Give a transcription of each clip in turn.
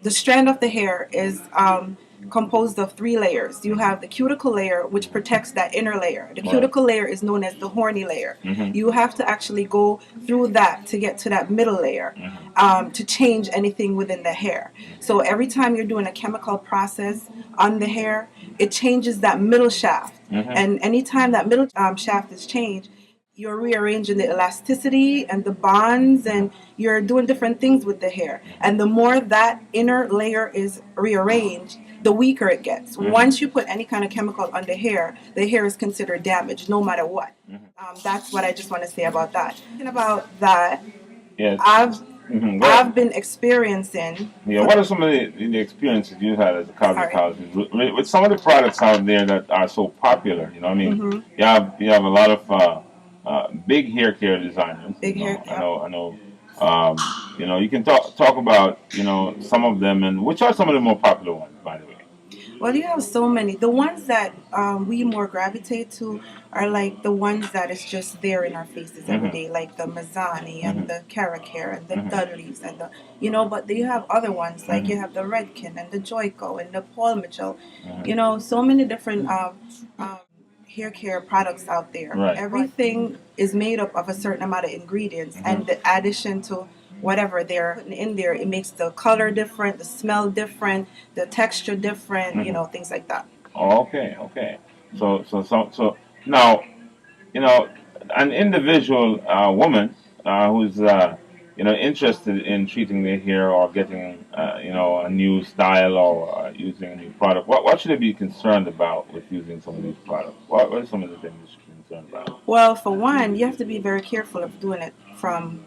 The strand of the hair is composed of three layers. You have the cuticle layer, which protects that inner layer. The Right. cuticle layer is known as the horny layer. Mm-hmm. You have to actually go through that to get to that middle layer to change anything within the hair. So every time you're doing a chemical process on the hair, it changes that middle shaft. Mm-hmm. And anytime that middle shaft is changed, you're rearranging the elasticity and the bonds, and you're doing different things with the hair. And the more that inner layer is rearranged, the weaker it gets. Once you put any kind of chemical on the hair is considered damaged no matter what. That's what I just want to say about that. And about that, Yes. I've Well, I've been experiencing. yeah. What are some of the experiences you've had as a cosmetologist with some of the products out there that are so popular? You know, I mean, you have a lot of big hair care designers. Big You hair know, care. I know. You can talk about some of them, and which are some of the more popular ones, by the way. Well, you have so many. The ones that we more gravitate to are like the ones that is just there in our faces every day, like the Mazzani and the Cara Care and the Dudleys and the, but you have other ones, like you have the Redken and the Joico and the Paul Mitchell, so many different hair care products out there. Right. Everything is made up of a certain amount of ingredients, and the addition to whatever they're putting in there, it makes the color different, the smell different, the texture different, things like that. Oh, okay, okay. So now, you know, an individual woman who's interested in treating their hair or getting a new style or using a new product, what should they be concerned about with using some of these products? What are some of the things they should be concerned about? Well, for one, you have to be very careful of doing it from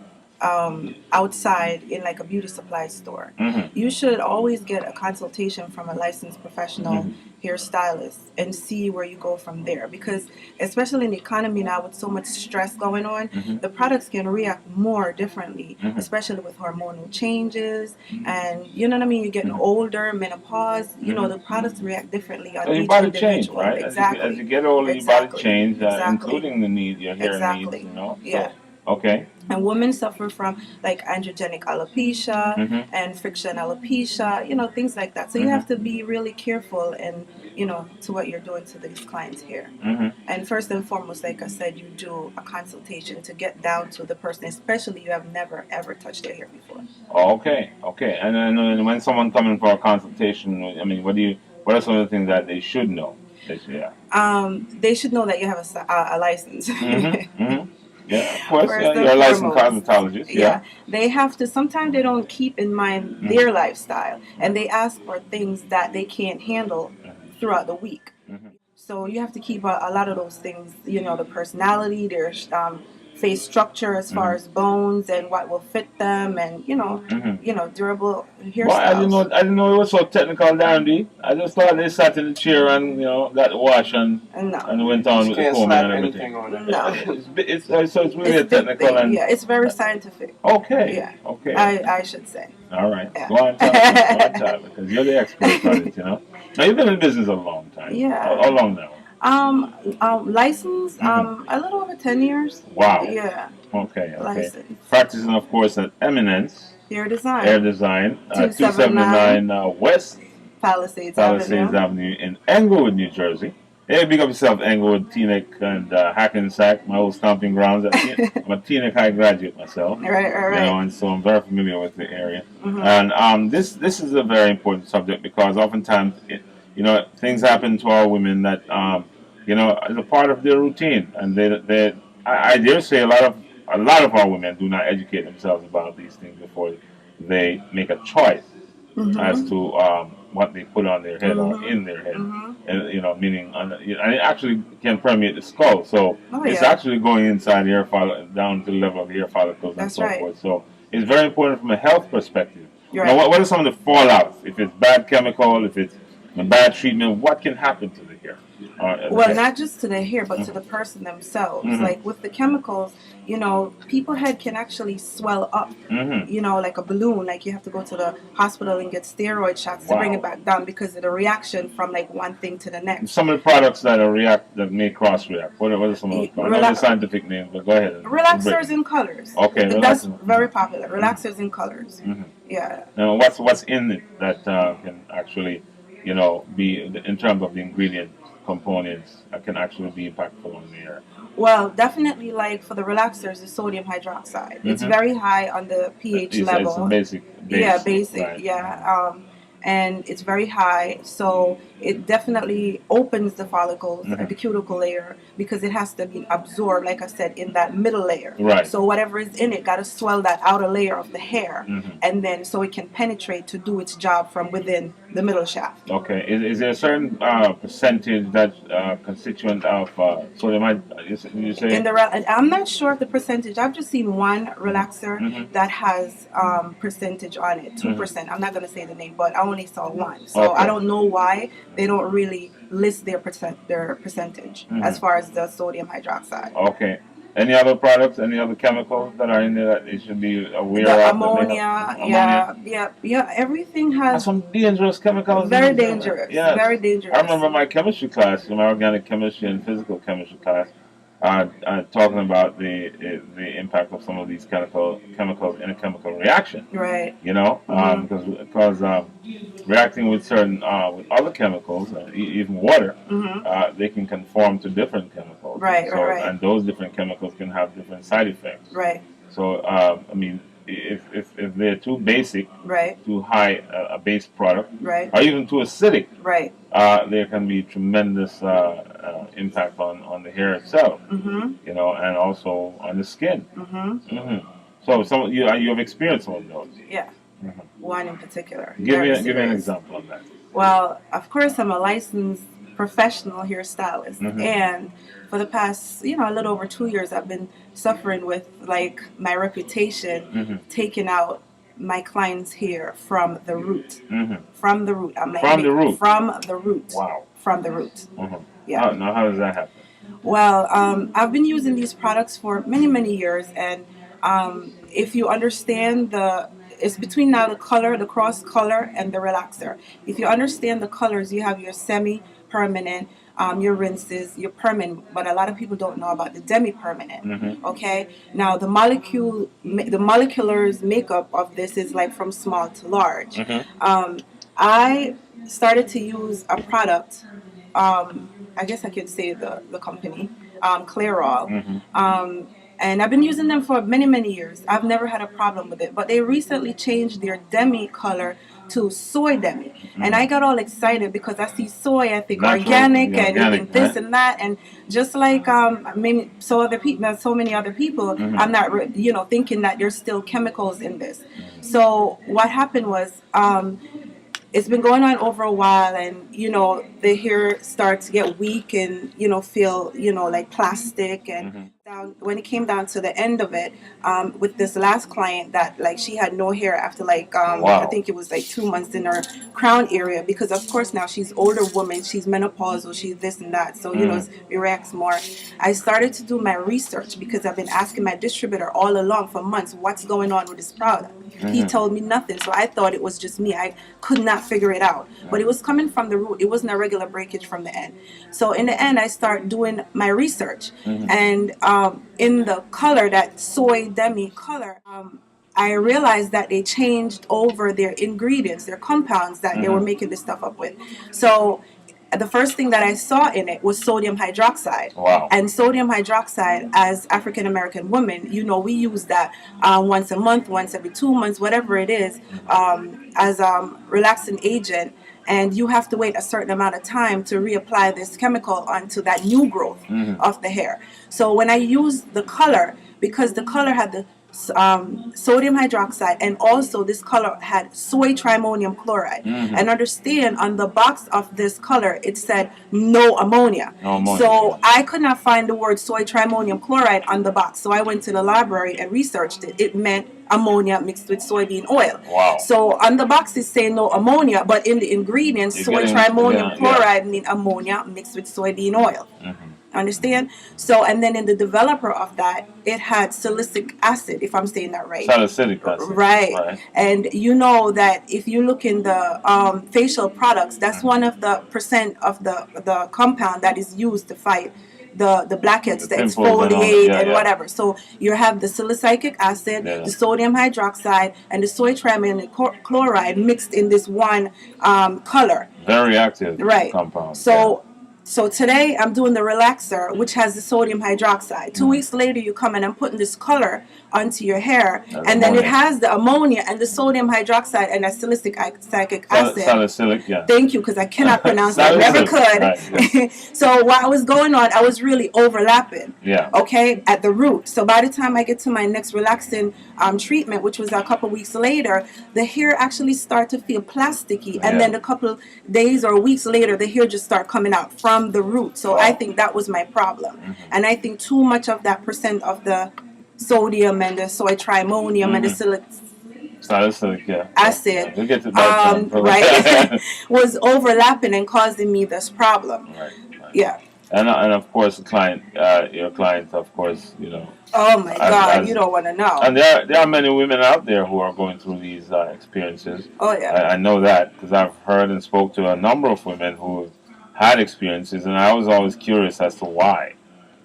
outside in like a beauty supply store. Mm-hmm. You should always get a consultation from a licensed professional hairstylist and see where you go from there. Because especially in the economy now with so much stress going on, the products can react more differently, especially with hormonal changes. And you know what I mean? You're getting older, menopause. The products react differently on So your each body change, individual. right? Exactly. As you get older, your body change, Exactly. including your hair needs, Exactly. Yeah. So, okay. And women suffer from like androgenic alopecia Mm-hmm. and friction alopecia, things like that. So you have to be really careful and, to what you're doing to these clients' hair. And first and foremost, like I said, you do a consultation to get down to the person, especially you have never ever touched their hair before. Okay, okay. And then when someone coming for a consultation, I mean, what are some of the things that they should know? Yeah. They should know that you have a license. Yeah, of course. First Yeah, and you're a licensed foremost. cosmetologist. Yeah, they have to. Sometimes they don't keep in mind their lifestyle, and they ask for things that they can't handle throughout the week. So you have to keep a lot of those things. The personality, their face structure as far as bones and what will fit them, and durable Well, hairstyles. I didn't know it was so technical, Darren Dee. I just thought they sat in the chair and got the wash No, and went on with the Can't combing slap and anything everything. on it. no. So it's really It's big technical thing. and Yeah, it's very scientific. okay, Yeah, okay. I should say. All right. Yeah. Go on, because you're the expert on it. Now you've been in business a long time. Yeah. How long now? License, a little over 10 years. Wow. Yeah, Okay. license. Practicing, of course, at Eminence Hair design. Hair Design, 279 279 West Palisades Palisades Avenue. Avenue in Englewood, New Jersey. Hey, big up yourself, Englewood, Teaneck, and Hackensack, my old stomping grounds. I'm a Teaneck High graduate myself. Right. And so I'm very familiar with the area. And this is a very important subject because oftentimes, things happen to our women that as a part of their routine, and I dare say a lot of our women do not educate themselves about these things before they make a choice as to what they put on their head or in their head, and meaning, and it actually can permeate the skull. So it's actually going inside the hair follicle, down to the level of the hair follicles and That's so right. forth. So it's very important from a health perspective. You're Now, right. what are some of the fallouts? If it's bad chemical, if it's a bad treatment, what can happen to the hair? The Well, hair? not just to the hair, but to the person themselves. Like with the chemicals, people head can actually swell up, like a balloon. Like you have to go to the hospital and get steroid shots to bring it Wow. back down because of the reaction from like one thing to the next. Some of the products that may cross react. What are some of those products? I know the scientific names, but go ahead. Relaxers in colors. Okay, That's relaxers. very popular. Relaxers in colors. Yeah. Now, what's in it that can actually, be in terms of the ingredient components that can actually be impactful on the hair? Well, definitely like for the relaxers, the sodium hydroxide. It's very high on the pH It's a level. basic Yeah, base, basic. right? Yeah. And it's very high, so it definitely opens the follicles, the cuticle layer, because it has to be absorbed, like I said, in that middle layer. Right. So whatever is in it got to swell that outer layer of the hair, and then so it can penetrate to do its job from within the middle shaft. Okay. Is there a certain percentage that constituent of sodium? You say? I'm not sure of the percentage. I've just seen one relaxer that has percentage on it, 2%. I'm not going to say the name, but I only saw one, so I don't know why they don't really list their percentage as far as the sodium hydroxide. Okay. Any other products? Any other chemicals that are in there that they should be aware The of? ammonia, yeah. Everything That's has some dangerous chemicals. very dangerous. Yes. Very dangerous. I remember my chemistry class, my organic chemistry and physical chemistry class, talking about the impact of some of these chemicals in a chemical reaction. Right. Because reacting with certain with other chemicals, even water, they can conform to different chemicals. Right. Right. And those different chemicals can have different side effects. Right. So if they're too basic, too high a base product, or even too acidic, there can be tremendous impact on the hair itself, and also on the skin. So you have experienced some of those. Yeah. One in particular. Give me an example of that. Well, of course, I'm a licensed professional hairstylist, and for the past, a little over 2 years, I've been suffering with like my reputation taking out my clients' hair from the root. From the root. I'm like, from the root. From the root. Wow. From the root. Yeah. Now, how does that happen? Well, I've been using these products for many, many years, and if you understand it's between now the color, the cross color, and the relaxer. If you understand the colors, you have your semi-permanent, your rinses, your permanent, but a lot of people don't know about the demi-permanent. Okay, now the molecular makeup of this is like from small to large. I started to use a product. I guess I could say the company, Clairol. And I've been using them for many, many years. I've never had a problem with it. But they recently changed their demi color to soy demi. And I got all excited because I see soy, I think organic and this and that. And just like maybe so many other people, I'm not, thinking that there's still chemicals in this. So what happened was, it's been going on over a while, and the hair starts to get weak and feel like plastic. And when it came down to the end of it, with this last client, that like she had no hair after I think it was like 2 months in her crown area, because of course now she's older woman, she's menopausal, she's this and that, so it reacts more. I started to do my research because I've been asking my distributor all along for months, what's going on with this product. He told me nothing, so I thought it was just me. I could not figure it out, but it was coming from the root. It wasn't a regular breakage from the end. So in the end, I start doing my research, and in the color, that soy demi color, I realized that they changed over their ingredients, their compounds that they were making this stuff up with. So the first thing that I saw in it was sodium hydroxide. Wow. And sodium hydroxide, as African American women, we use that once a month, once every 2 months, whatever it is, as a relaxing agent. And you have to wait a certain amount of time to reapply this chemical onto that new growth of the hair. So when I used the color, because the color had the sodium hydroxide, and also this color had soy trimonium chloride. And understand, on the box of this color it said no ammonia. No ammonia. So I could not find the word soy trimonium chloride on the box. So I went to the library and researched it. It meant ammonia mixed with soybean oil. Wow. So on the box it say no ammonia, but in the ingredients, soy trimonium chloride mean ammonia mixed with soybean oil. Understand? So, and then in the developer of that, it had silicic acid, if I'm saying that right. Salicylic acid. Right. And you know that if you look in the facial products, that's one of the percent of the compound that is used to fight the blackheads, the exfoliate and whatever. So you have the salicylic acid, the sodium hydroxide, and the soy trimonium chloride mixed in this one color. Very active compound. So today I'm doing the relaxer, which has the sodium hydroxide. 2 weeks later, you come and I'm putting this color onto your hair, and then it has the ammonia and the sodium hydroxide and that salicylic acid. Salicylic, yeah. Thank you, because I cannot pronounce it. I never could. Right, so what was going on, I was really overlapping. Yeah. Okay, at the root. So by the time I get to my next relaxing treatment, which was a couple weeks later, the hair actually start to feel plasticky, and then a couple days or weeks later, the hair just start coming out from the root. So I think that was my problem, and I think too much of that percent of the sodium and the soy trimonium and the salicylic acid, we'll get to that right, was overlapping and causing me this problem. Right. Yeah. And of course, the client, your client, of course, you know. Oh my God, you don't want to know. And there are many women out there who are going through these experiences. Oh yeah. I know that because I've heard and spoke to a number of women who had experiences, and I was always curious as to why.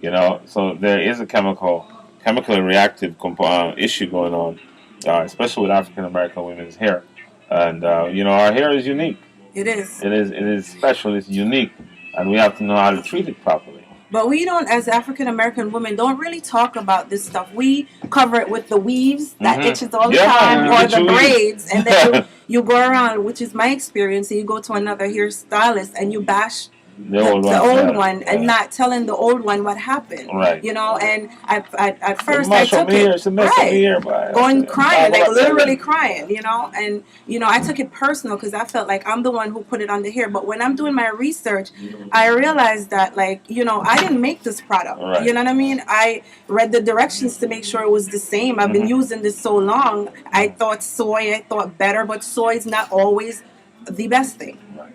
You know, so there is a chemically reactive issue going on, especially with African American women's hair. And you know, our hair is unique. It is. It is special. It's unique, and we have to know how to treat it properly. But we don't, as African American women, don't really talk about this stuff. We cover it with the weaves that itches all the time, or the braids, and then you go around, which is my experience. And you go to another hairstylist and you bash the old one, and not telling the old one what happened. Right. You know, and at first I took it going crying, like literally crying, you know, and you know, I took it personal because I felt like I'm the one who put it on the hair. But when I'm doing my research, I realized that, like, you know, I didn't make this product. Right. You know what I mean? I read the directions to make sure it was the same. I've been using this so long. I thought better, but soy is not always the best thing. Right.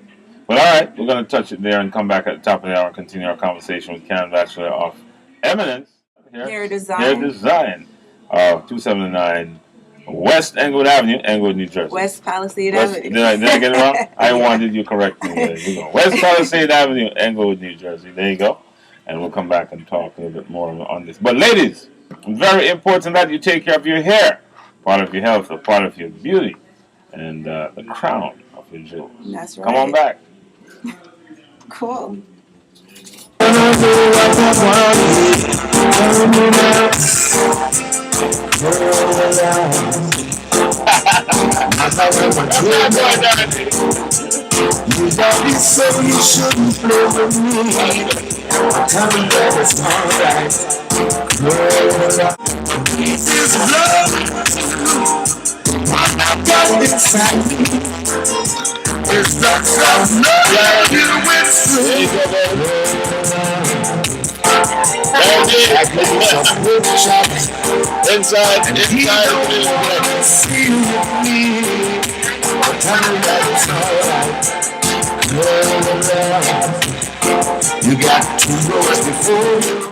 But all right, we're going to touch it there and come back at the top of the hour and continue our conversation with Karen Bachelor of Eminence Hair Design. 279 West Englewood Avenue, Englewood, New Jersey. West Palisade Avenue. Did I get it wrong? I wanted you correct me. There you go. West Palisade Avenue, Englewood, New Jersey. There you go. And we'll come back and talk a little bit more on this. But ladies, very important that you take care of your hair. Part of your health, a part of your beauty, and the crown of your jewels. That's right. Come on back. Cool. You daddy say you shouldn't play with me. Tell me that it's alright. This is love. What I've got inside me is the love you went through. Inside. See you with me. Tell me that it's alright. You got 2 roads before you.